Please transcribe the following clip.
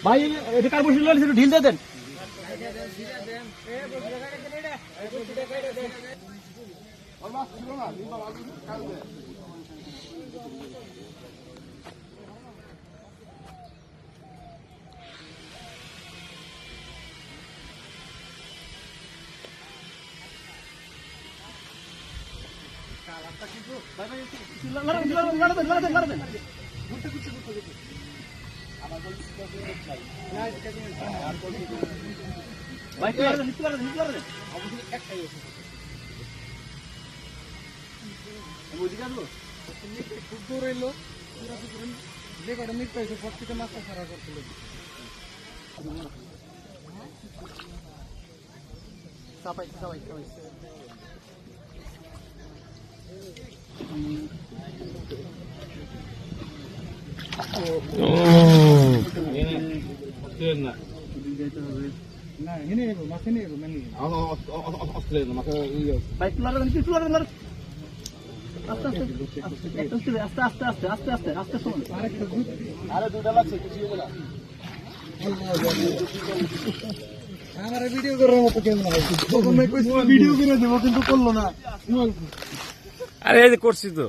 ভাই এটা কার বসে একটু ঢিল দিয়ে দেন। আমার ভিডিও করার মতো কেমন ভিডিও করে দেবো কিন্তু করলো না। আরে করছি তো।